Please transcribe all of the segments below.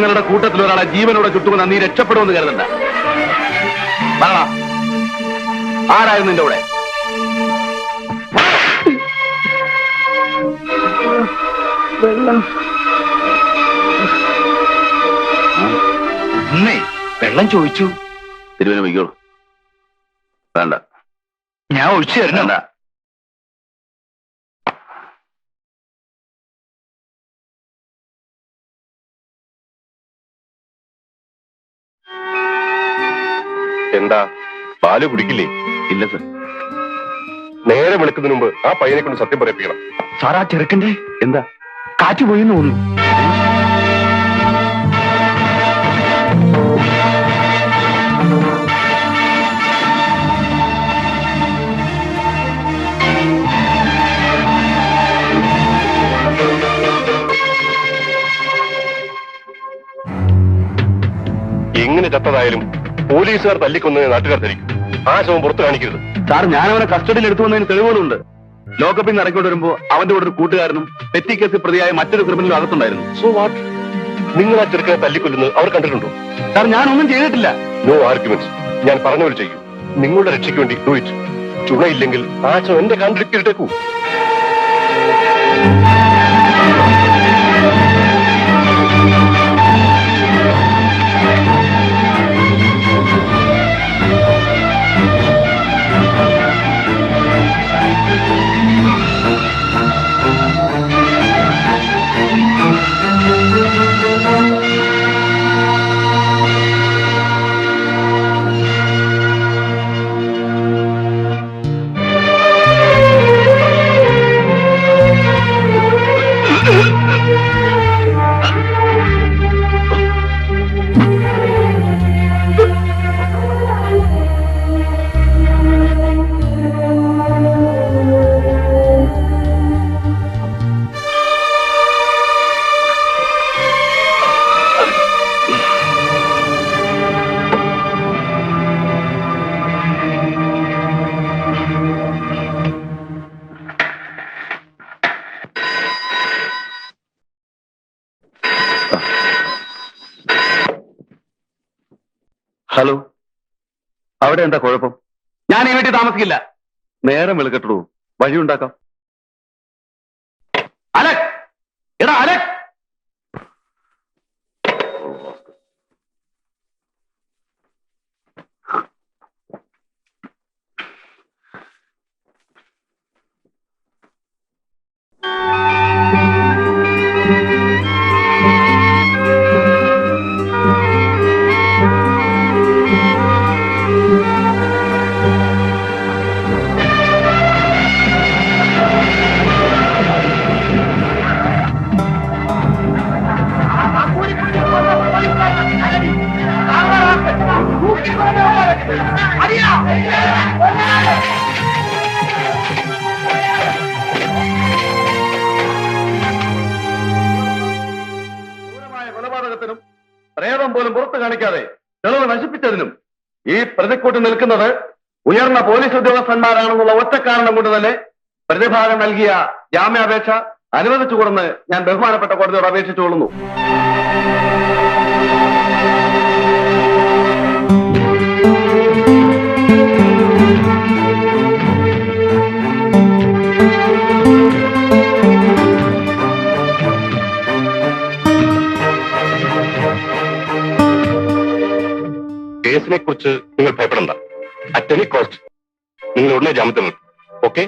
ഞങ്ങളുടെ കൂട്ടത്തിൽ ഒരാളെ ജീവനോടെ ചുട്ടുമെന്ന് നീ രക്ഷപ്പെടുമെന്ന് കരുതണ്ട. പറയണം, ആരായിരുന്നു നിന്റെ കൂടെ? വെള്ളം ചോദിച്ചു. തിരുവന വയ്ക്കോളൂ. വേണ്ട, ഞാൻ ഒഴിച്ചു തരണ. എന്താ പാല് കുടിക്കില്ലേ? ഇല്ല സർ. നേരെ വിളിക്കുന്നതിന് മുമ്പ് ആ പയ്യനെ കൊണ്ട് സത്യം പറയിപ്പിക്കണം. സാർ, ആ ചെറുക്കന്റെ എന്താ കാറ്റ് പോയിന്ന് തോന്നുന്നു. എങ്ങനെ ചത്തതായാലും പോലീസുകാർ തല്ലിക്കൊന്നതിന് നാട്ടുകാർ ധരിക്കും. ആ ശവം പുറത്തു കാണിക്കരുത്. സാർ, ഞാൻ അവനെ കസ്റ്റഡിയിൽ എടുത്തു വന്നതിന് തെളിവുകളുണ്ട്. ലോക്കപ്പിൽ നിന്ന് ഇറങ്ങിക്കൊണ്ട് വരുമ്പോ അവന്റെ കൂടെ ഒരു കൂട്ടുകാരനും പെറ്റി കേസിൽ പ്രതിയായ മറ്റൊരു ക്രിമിനലും അകത്തുണ്ടായിരുന്നു. So what? നിങ്ങൾ ആ ചെറുക്കനെ തല്ലിക്കൊല്ലുന്നത് അവർ കണ്ടിട്ടുണ്ടോ? സാർ, ഞാനൊന്നും ചെയ്തിട്ടില്ല. No arguments. ഞാൻ പറഞ്ഞവർ ചെയ്യും. നിങ്ങളുടെ രക്ഷയ്ക്ക് വേണ്ടി ഡു ഇറ്റ്. ചുണയില്ലെങ്കിൽ ആ ശവം എന്റെ കണ്ടിട്ടേക്കൂ. ഹലോ, അവിടെ എന്താ കുഴപ്പം? ഞാൻ ഈ വീട്ടിൽ താമസിക്കില്ല. നേരം വെളുക്കട്ടു, വഴി ഉണ്ടാക്കാം. അലക്, എടാ അലക്. കൊലപാതകത്തിനും പ്രേതം പോലും പുറത്തു കാണിക്കാതെ തെളിവ് നശിപ്പിച്ചതിനും ഈ പ്രതിക്കൂട്ടി നിൽക്കുന്നത് ഉയർന്ന പോലീസ് ഉദ്യോഗസ്ഥന്മാരാണെന്നുള്ള ഒറ്റ കാരണം കൊണ്ട് തന്നെ പ്രതിഭാഗം നൽകിയ ജാമ്യാപേക്ഷ അനുവദിച്ചുകൊണ്ടെന്ന് ഞാൻ ബഹുമാനപ്പെട്ട കോടതിയോട് അപേക്ഷിച്ചുകൊള്ളുന്നു. കേസിനെ കുറിച്ച് നിങ്ങൾ ഭയപ്പെടണ്ട. അറ്റ് എനി കോസ്റ്റ് നിങ്ങൾ ഉടനെ ജാമ്യത്തിൽ നിൽക്കും. ഓക്കെ?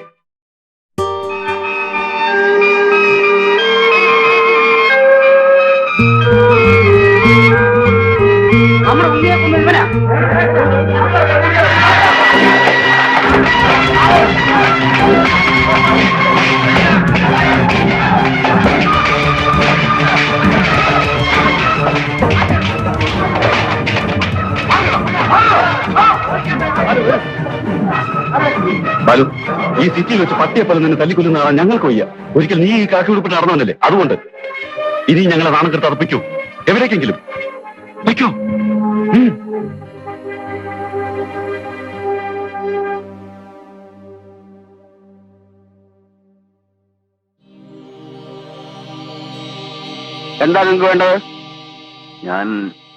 നമ്മുടെ ഉള്ളിയെ കൊന്നു ഇവനാ. ബാലു, ഈ സിറ്റിയിൽ വെച്ച് പട്ടിയെപ്പോലെ നിന്നെ തല്ലിക്കൊല്ലുന്ന ആളാണ് ഞങ്ങൾക്ക് വയ്യ. ഒരിക്കൽ നീ ഈ കാക്കി ഉടുപ്പിട്ട് നടന്നവനല്ലേ, അതുകൊണ്ട് ഇനി ഞങ്ങളെ നാണക്കെടുത്ത് അർപ്പിക്കൂ. എവിടേക്കെങ്കിലും വയ്ക്കോ. എന്താ നിങ്ങൾക്ക് വേണ്ടത്?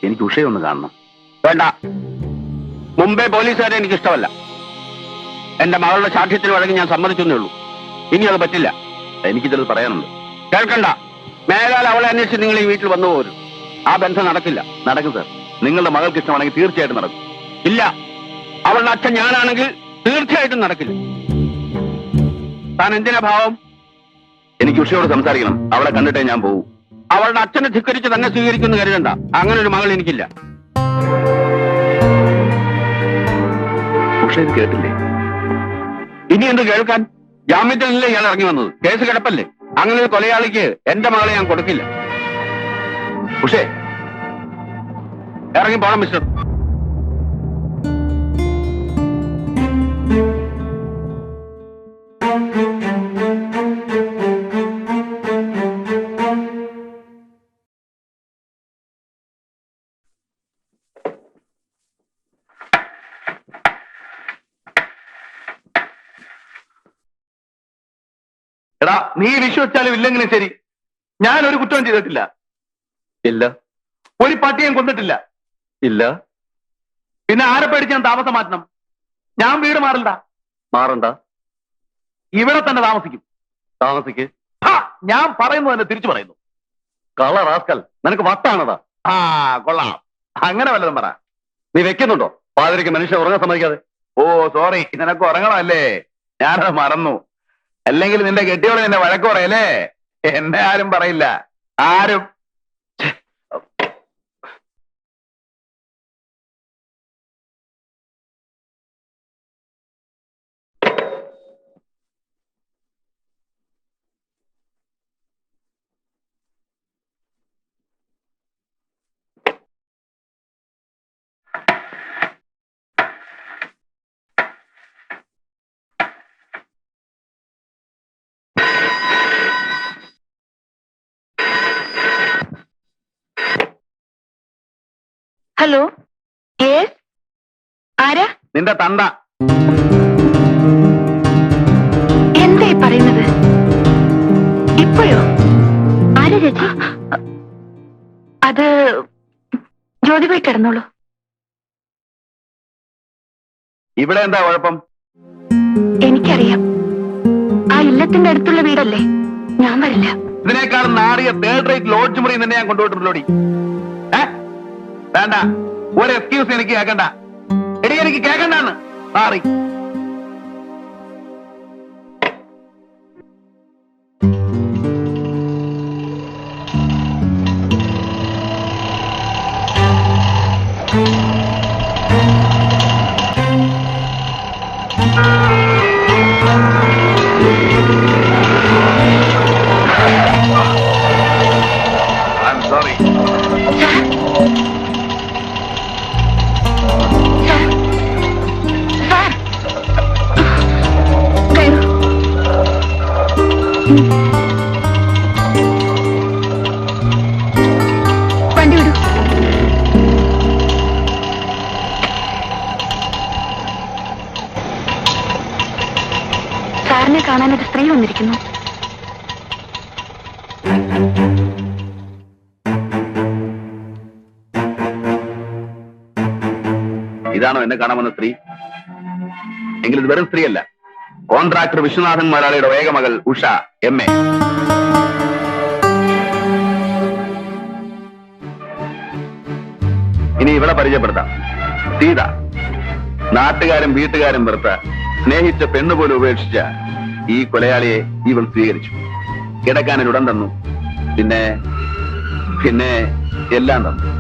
എനിക്ക് ഉഷയൊന്ന് കാണണം. വേണ്ട. മുംബൈ പോലീസുകാരെ എനിക്ക് ഇഷ്ടമല്ല. എന്റെ മകളുടെ സാക്ഷ്യത്തിന് വഴങ്ങി ഞാൻ സമ്മതിച്ചെന്നേ ഉള്ളൂ. ഇനി അത് പറ്റില്ല. എനിക്ക് ചിലത് പറയാനുണ്ട്. കേൾക്കണ്ട. മേലാൽ അവളെ അന്വേഷിച്ച് നിങ്ങൾ ഈ വീട്ടിൽ വന്നു പോരും. ആ ബന്ധം നടക്കില്ല. നടക്കും സാർ. നിങ്ങളുടെ മകൾക്ക് ഇഷ്ടമാണെങ്കിൽ തീർച്ചയായിട്ടും നടക്കും. ഇല്ല. അവളുടെ അച്ഛൻ ഞാനാണെങ്കിൽ തീർച്ചയായിട്ടും നടക്കില്ല. താൻ എന്തിനാ ഭാവം? എനിക്ക് ഉഷയോട് സംസാരിക്കണം. അവളെ കണ്ടിട്ടേ ഞാൻ പോകൂ. അവളുടെ അച്ഛനെ ധിക്കരിച്ച് തന്നെ സ്വീകരിക്കുന്നു കരുതണ്ട. അങ്ങനെ ഒരു മകൾ എനിക്കില്ല. ഉഷ ഇത് കേട്ടില്ലേ? ഇനി എന്ത് കേൾക്കാൻ? ജാമ്യത്തിലല്ലേ ഇയാൾ ഇറങ്ങി വന്നത്? കേസ് കിടപ്പല്ലേ? അങ്ങനെ ഒരു കൊലയാളിക്ക് എന്റെ മകളെ ഞാൻ കൊടുക്കില്ല. ഉഷേ, ഇറങ്ങി പോണം മിസ്റ്റർ. എടാ, നീ വിശ്വസിച്ചാലും ഇല്ലെങ്കിലും ശരി, ഞാൻ ഒരു കുറ്റവും ചെയ്തിട്ടില്ല. ഇല്ല. ഒരു പട്ടിയും കൊന്നിട്ടില്ല. ഇല്ല. പിന്നെ ആരെ പേടിച്ച് ഞാൻ താമസം മാറ്റണം? ഞാൻ വീട് മാറണ്ട. മാറണ്ട. ഇവിടെ തന്നെ താമസിക്കും. താമസിക്ക്. ഞാൻ പറയുന്നു തന്നെ തിരിച്ചു പറയുന്നു. കള റാസ്കൽ, നിനക്ക് വട്ടാണതാ. ആ, കൊള്ളാം. അങ്ങനെ വല്ലതും പറ. നീ വെക്കുന്നുണ്ടോ പാതിരയ്ക്ക് മനുഷ്യൻ ഉറങ്ങാൻ സമ്മതിക്കാതെ? ഓ സോറി, നിനക്ക് ഉറങ്ങണമല്ലേ? ഞാനത് മറന്നു. അല്ലെങ്കിൽ നിന്റെ കെട്ടിയോളെ നിന്നെ വഴക്ക് പറയല്ലേ? എന്നെ ആരും പറയില്ല. ആരും. ഹലോ, യെസ്, ആരാ? നിന്റെ തന്ത. എന്തായി പറയുന്നത്? ഇപ്പോഴോ? ആരാ ചേച്ചി? അത് ജ്യോതി പോയി കിടന്നോളൂ. ഇവിടെ എന്താ കുഴപ്പം? എനിക്കറിയാം. ആ ഇല്ലത്തിന്റെ അടുത്തുള്ള വീടല്ലേ? ഞാൻ വരില്ല. ഇതിനേക്കാൾ നാറിയ തേർഡ് റേറ്റ് ലോഡ്ജ് മുറി നിന്നെ ഞാൻ കൊണ്ടുപോയിട്ടുള്ളോടി. വേണ്ട, ഒരു എക്സ്ക്യൂസ് എനിക്ക് കേൾക്കണ്ട. എടി, എനിക്ക് കേൾക്കണ്ടെന്ന്. മാറി. I'm sorry. വണ്ടി വിടൂ. സാറിനെ കാണാൻ ഒരു സ്ത്രീ വന്നിരിക്കുന്നു. ഇതാണോ എന്നെ കാണാമെന്ന സ്ത്രീ? എങ്കിൽ ഇത് വെറും സ്ത്രീയല്ല. കോൺട്രാക്ടർ വിശ്വനാഥൻ മലയാളിയുടെ ഏക മകൾ ഉഷ MA. ഇനി ഇവിടെ പരിചയപ്പെടുത്താം. സീത. നാട്ടുകാരും വീട്ടുകാരും വെറുത്ത, സ്നേഹിച്ച പെണ്ണുപോലും ഉപേക്ഷിച്ച ഈ കൊലയാളിയെ ഇവൾ സ്വീകരിച്ചു. കിടക്കാനൊരുടം തന്നു. പിന്നെ പിന്നെ എല്ലാം തന്നു.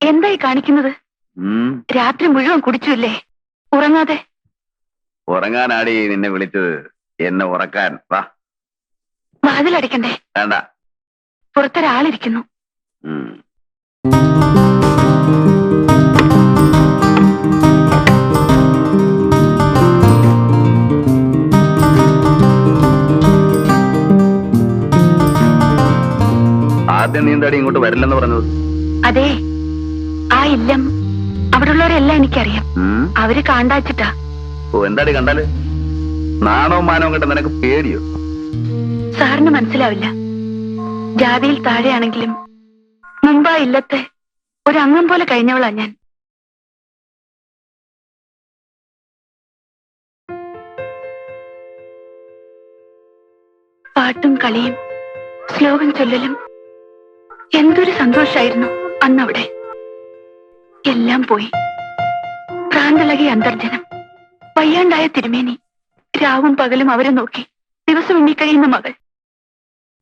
എന്തായി കാണിക്കുന്നത്? രാത്രി മുഴുവൻ കുടിച്ചുല്ലേ? ഉറങ്ങാതെ. ഉറങ്ങാനാടി നിന്നെ വിളിച്ചത്? എന്നെ ഉറക്കാൻ. വാ. വാതിലടയ്ക്കണ്ടേ? വേണ്ട. പുറത്തൊരാളിരിക്കുന്നു. ആദ്യം നീ എന്താടി ഇങ്ങോട്ട് വരില്ലെന്ന് പറഞ്ഞത്? അതെ, ആ ഇല്ലം അവിടെയുള്ളവരെല്ലാം എനിക്കറിയാം. അവര് കാണ്ടാച്ചിട്ടാ. ഓ, എന്താടി കണ്ടാല്? നാണവും മാനവും കണ്ട നിനക്ക് പേടിയോ? സാറിന് മനസ്സിലാവില്ല. ജാതിയിൽ താഴെയാണെങ്കിലും മുമ്പ് ആ ഇല്ലത്തെ ഒരംഗം പോലെ കഴിഞ്ഞവളാ ഞാൻ. പാട്ടും കളിയും ശ്ലോകം ചൊല്ലലും എന്തൊരു സന്തോഷായിരുന്നു അന്നവിടെ. എല്ലാം പോയി. പ്രാന്തളകിയ അന്തർജനം, വയ്യാണ്ടായ തിരുമേനി, രാവും പകലും അവരെ നോക്കി ദിവസം എണ്ണിക്കഴിയുന്ന മകൾ.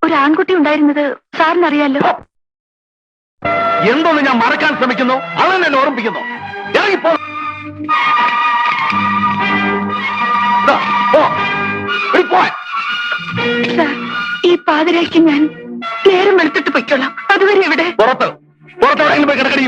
ഒരു ആൺകുട്ടി ഉണ്ടായിരുന്നത് സാറിനറിയാലോ. എന്തോന്ന് ഞാൻ മറക്കാൻ ശ്രമിക്കുന്നു, അവൻ എന്നെ ഓർമ്മിപ്പിക്കുന്നു. ഇറങ്ങിപ്പോ. ദാ, പോ. പോവാൻ. സാർ, ഈ പാതിരായ്ക്ക് ഞാൻ നേരം വെളുത്തിട്ട് പൊയ്ക്കൊള്ളാം. അതുവരെ ഇവിടെ പുറത്തെവിടെയെങ്കിലും പോയി കിടക്കടി.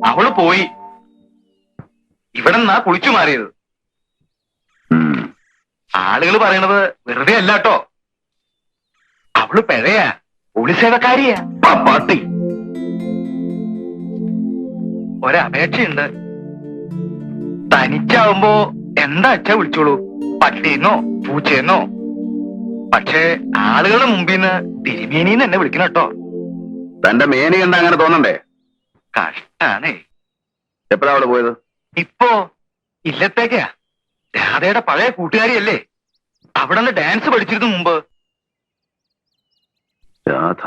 അവള് പോയി. ഇവിടെ നിന്നാ കുളിച്ചു മാറിയത്. ആളുകൾ പറയണത് വെറുതെ അല്ല കേട്ടോ. അവള് പിഴയാ, പോലീസ് സേവക്കാരിയാ. പാട്ടി. ഒരപേക്ഷയുണ്ട്. തനിച്ചാവുമ്പോ എന്താ അച്ഛാ വിളിച്ചോളൂ, പട്ടിയെന്നോ പൂച്ചയെന്നോ. പക്ഷേ ആളുകളുടെ മുമ്പിന്ന് തിരുമേനിന്ന് എന്നെ വിളിക്കണം കേട്ടോ. തന്റെ മേനി കണ്ട അങ്ങനെ തോന്നണ്ടേ? കഷ്ടാണേ. എപ്പോഴാ അവിടെ പോയത്? ഇപ്പോ ഇല്ലത്തേക്കാ. രാധയുടെ പഴയ കൂട്ടുകാരിയല്ലേ. അവിടെ നിന്ന് ഡാൻസ് പഠിച്ചിരുന്നു മുമ്പ്. രാധ.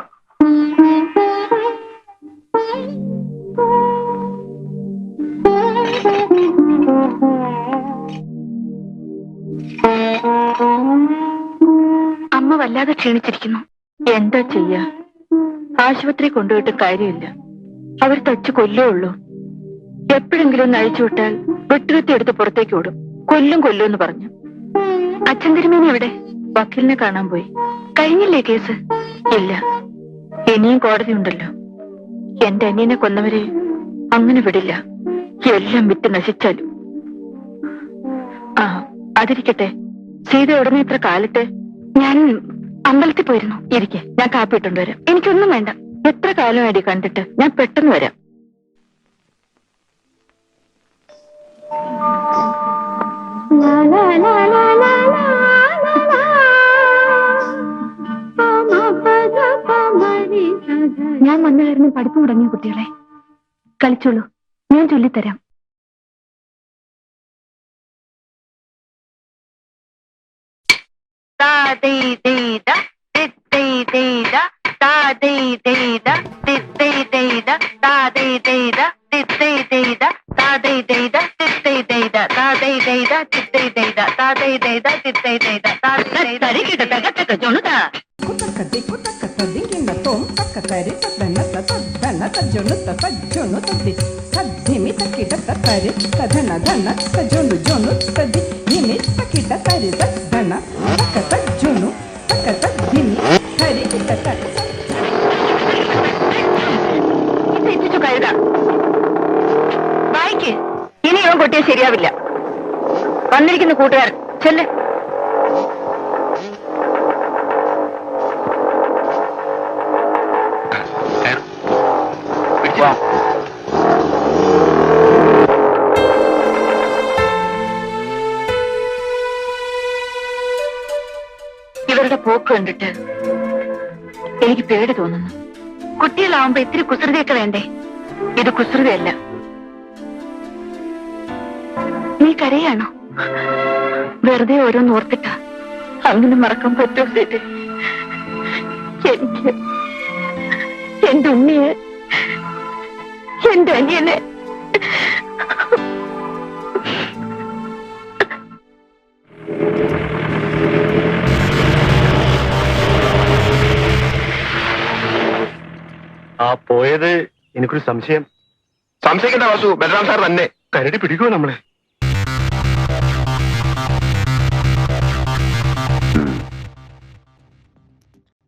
അമ്മ വല്ലാതെ ക്ഷീണിച്ചിരിക്കുന്നു. എന്താ ചെയ്യാ? ആശുപത്രി കൊണ്ടുപോയിട്ട് കാര്യമില്ല. അവർ തച്ചു കൊല്ലേ ഉള്ളൂ. എപ്പോഴെങ്കിലും ഒന്ന് അഴിച്ചുവിട്ടാൽ വെട്ടുകത്തി എടുത്ത് പുറത്തേക്ക് ഓടും. കൊല്ലും എന്ന് പറഞ്ഞു. അച്ഛൻ തിരുമേനി എവിടെ? വക്കീലിനെ കാണാൻ പോയി. കഴിഞ്ഞില്ലേ കേസ്? ഇല്ല, ഇനിയും കോടതി ഉണ്ടല്ലോ. എന്റെ അനിയനെ കൊന്നവരെ അങ്ങനെ വിടില്ല. എല്ലാം വിറ്റ് നശിച്ചാലും. ആ, അതിരിക്കട്ടെ. സീത ഉടനെ ഇത്ര കാലത്ത്? ഞാൻ അമ്പലത്തിൽ പോയിരുന്നു. ഇരിക്കെ, ഞാൻ കാപ്പി ഇട്ടുകൊണ്ട് വരാം. എനിക്കൊന്നും വേണ്ട. എത്ര കാലമായിട്ട് കണ്ടിട്ട്? ഞാൻ പെട്ടെന്ന് വരാം. ഞാൻ വന്നു ചേട്ടനും പഠിപ്പ് മുടങ്ങിയ കുട്ടികളെ. കളിച്ചോളൂ, ഞാൻ ചൊല്ലിത്തരാം. വായിക്ക്, ഇനി ഇവൻ കൊട്ടിയാൽ ശരിയാവില്ല. വന്നിരിക്കുന്ന കൂട്ടുകാരൻ ചെല്ല്. ഇവരുടെ പോക്ക് കണ്ടിട്ട് എനിക്ക് പേടി തോന്നുന്നു. കുട്ടികളാവുമ്പോ ഇത്തിരി കുസൃതിയൊക്കെ വേണ്ടേ? ഇത് കുസൃതിയല്ല. നീ കരയാണോ? വെറുതെ ഓരോന്ന് ഓർത്തിട്ടാ. അങ്ങനെ മറക്കാൻ പറ്റുമോ സേറ്റ്? എനിക്ക് എന്റെ ഉണ്ണിയെ, എന്റെ അനിയനെ ആ പോയത് എനിക്കൊരു സംശയം. സംശയിക്കേണ്ട വാസു, ബലറാം സാർ തന്നെ കരടി പിടിക്കുമോ നമ്മളെ?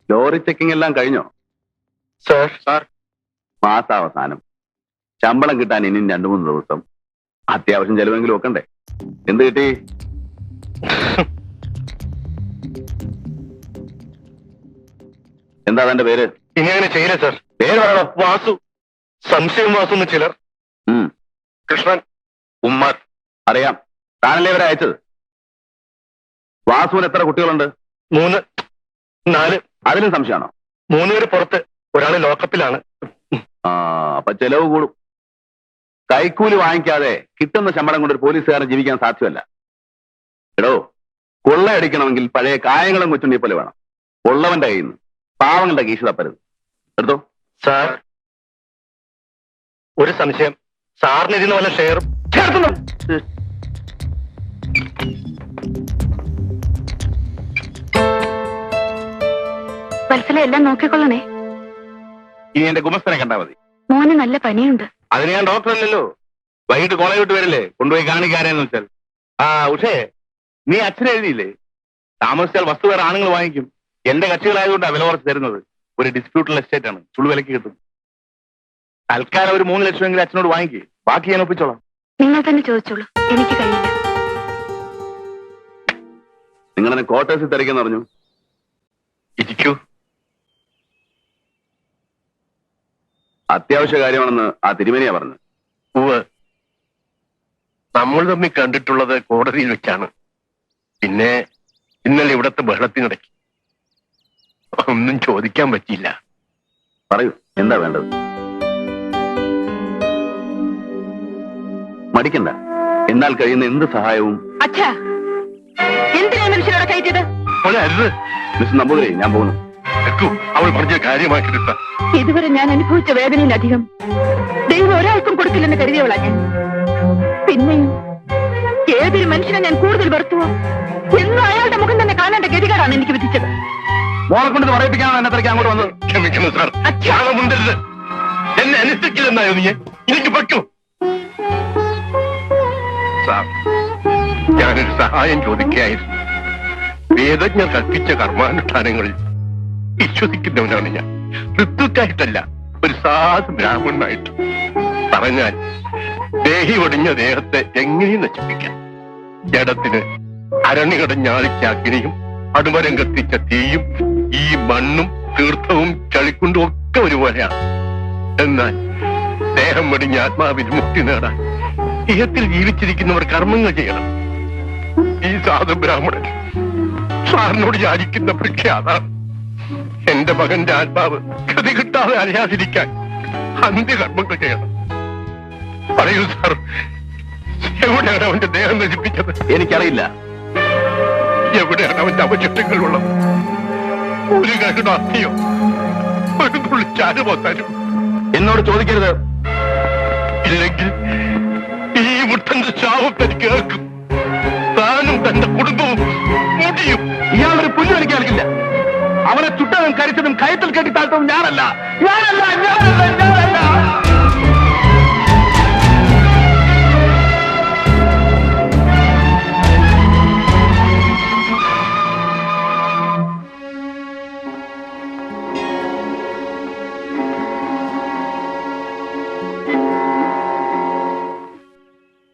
ലോറി ചെക്കിംഗ് എല്ലാം കഴിഞ്ഞോ? സാർ മാസാവസാനം ശമ്പളം കിട്ടാൻ ഇനിയും 2-3 ദിവസം. അത്യാവശ്യം ചെലവെങ്കിലും വെക്കണ്ടേ? എന്ത് കിട്ടി? എന്താ തന്റെ പേര്? ഇനി അങ്ങനെ ചെയ്യില്ല സാർ. പേര് പറയണോ? വാസു. സംശയം വാസു എന്ന് ചിലർ. കൃഷ്ണൻ, ഉമ്മാർ. അറിയാം, താനല്ലേ ഇവരെ അയച്ചത്. വാസുവിന് എത്ര കുട്ടികളുണ്ട്? 3, 4. അതിലും സംശയമാണോ? 3 പേര് പുറത്ത്, ഒരാള് ലോക്കപ്പിലാണ്. അപ്പൊ ചെലവ് കൂടും. കൈക്കൂലി വാങ്ങിക്കാതെ കിട്ടുന്ന ശമ്പളം കൊണ്ട് ഒരു പോലീസുകാരൻ ജീവിക്കാൻ സാധ്യമല്ല. എടോ, കൊള്ളയടിക്കണമെങ്കിൽ പഴയ കായങ്ങളും കൊച്ചുണ്ടി പോലെ വേണം. ഉള്ളവന്റെ കയ്യിൽ നിന്ന് പാവങ്ങളുടെ കീശ തപ്പരുത്. എടുത്തോ. സാർ, ഒരു സംശയം. സാറിന് ഇതിന് വല്ല ഷെയറും ചേർക്കുന്നു? വത്സല എല്ലാം നോക്കിക്കൊള്ളണേ. ഇനി എന്റെ ഗുമസ്തനെ കണ്ടാ മതി. മോന് നല്ല പനിയുണ്ട്. അതിന് ഞാൻ ഡോക്ടറല്ലല്ലോ. വൈകിട്ട് കോളേജ് വിട്ട് വരില്ലേ, കൊണ്ടുപോയി കാണിക്കാരെന്ന് വെച്ചാൽ. ഉഷേ, നീ അച്ഛനെ എഴുതിയില്ലേ? താമസിച്ചാൽ വസ്തു വേറെ ആണുങ്ങൾ വാങ്ങിക്കും. എന്റെ കക്ഷികളായതുകൊണ്ടാണ് വില കുറച്ച് തരുന്നത്. ഒരു ഡിസ്പ്യൂട്ടുള്ള എസ്റ്റേറ്റ് ആണ്, ചുളു വിലക്ക് കിട്ടും. തൽക്കാലം ഒരു 3 ലക്ഷമെങ്കിലും അച്ഛനോട് വാങ്ങിക്കേ, ബാക്കി ഞാൻ ഒപ്പിച്ചോളാം. നിങ്ങൾ തന്നെ ചോദിച്ചോളൂ, എനിക്ക് കഴിയില്ല. നിങ്ങളെന്നെ ക്വാർട്ടേഴ്സിൽ തിരക്കെന്ന് പറഞ്ഞു. ഇരിക്കൂ. അത്യാവശ്യ കാര്യമാണെന്ന് ആ തിരുമേനിയാ പറഞ്ഞു. ഉവ്വ്, നമ്മൾ തമ്മിൽ കണ്ടിട്ടുള്ളത് കോടതിയിൽ വെച്ചാണ്. പിന്നെ ഇന്നലെ ഇവിടത്തെ ബഹളത്തിനിടയ്ക്ക് ഒന്നും ചോദിക്കാൻ പറ്റിയില്ല. പറയൂ, എന്താ വേണ്ടത്? മടിക്കണ്ട, എന്നാൽ കഴിയുന്ന എന്ത് സഹായവും. അച്ഛാ, എന്തിനാ മനുഷ്യരോടെ കയറ്റിയത്? അരുത് മിസ്റ്റർ നമ്പൂതിരി, ഞാൻ പോകുന്നു. അവൾ പറഞ്ഞ കാര്യമാക്കിയെടുത്ത ഇതുവരെ ഞാൻ അനുഭവിച്ച വേദനയിലധികം ദൈവം ഒരാൾക്കും കൊടുക്കില്ലെന്ന് കരുതിയവളാ ഞാൻ. പിന്നെയും ഏതൊരു മനുഷ്യനെ ഞാൻ കൂടുതൽ വെറുത്തുവോ എന്നും അയാളുടെ മുഖം തന്നെ കാണേണ്ട ഗതികാരാണ് എനിക്ക് വിധിച്ചത്. മോളെ കൊണ്ട് പറയിപ്പിക്കാനാണ് എന്നെ തിരക്ക് അങ്ങോട്ട് വന്നത്. ക്ഷമിക്കണം സാർ, ക്ഷാമമുണ്ടരുത്. എന്നെ അനുസരിക്കില്ലെന്നായോ നീ? എനിക്ക് പറ്റൂ സാർ. ഞാനൊരു സഹായം ചോദിക്കുകയായിരുന്നു. വേദജ്ഞർ കൽപ്പിച്ച കർമാനുഷ്ഠാനങ്ങളിൽ വിശ്വസിക്കുന്നവനാണ് ഞാൻ. ഋതുക്കായിട്ടല്ല, ഒരു സാധു ബ്രാഹ്മണനായിട്ട്. പറഞ്ഞാൽ ദേഹി ഒടിഞ്ഞ ദേഹത്തെ എങ്ങനെയും നശിപ്പിക്കാം. ജഡത്തിന് അരണികടഞ്ഞാളിച്ച അഗ്നിയും അടുമരം കത്തിച്ച തീയും ഈ മണ്ണും തീർത്ഥവും ചളിക്കുണ്ടും ഒക്കെ ഒരുപോലെയാണ്. എന്നാൽ ദേഹം വെടിഞ്ഞ ആത്മാവിന് മുക്തി നേടാൻ ഇഹത്തിൽ ജീവിച്ചിരിക്കുന്നവർ കർമ്മങ്ങൾ ചെയ്യണം. ഈ സാധു ബ്രാഹ്മണൻ സാറിനോട് യാചിക്കുന്ന ഭിക്ഷ അതാണ്. എന്റെ മകന്റെ ആത്മാവ് ഗതി കിട്ടാതെ അറിയാതിരിക്കാൻ അന്ത്യകർമ്മങ്ങൾ ചെയ്യണം. പറയൂ സാർ, എവിടെയാണ് അവന്റെ ദേഹം നശിപ്പിച്ചത്? എനിക്കറിയില്ല. എവിടെയാണ് അവന്റെ അവശിഷ്ടങ്ങളുള്ളത്? ഒരു കരുണ അസ്ഥിയോ, ഒരു തുള്ളി ചാരുപോത്താനും എന്നോട് ചോദിക്കരുത്. ഇല്ലെങ്കിൽ ഈ മുട്ടന്റെ ശാപം തനിക്ക് കേൾക്കും. താനും തന്റെ കുടുംബവും മുടിയും. ഇയാളൊരു പുല്ല് കളിക്കാറില്ല. അവനെ ചുട്ടതും കരിച്ചതും കയത്തിൽ കെട്ടി താഴ്ത്തതും ഞാനല്ല.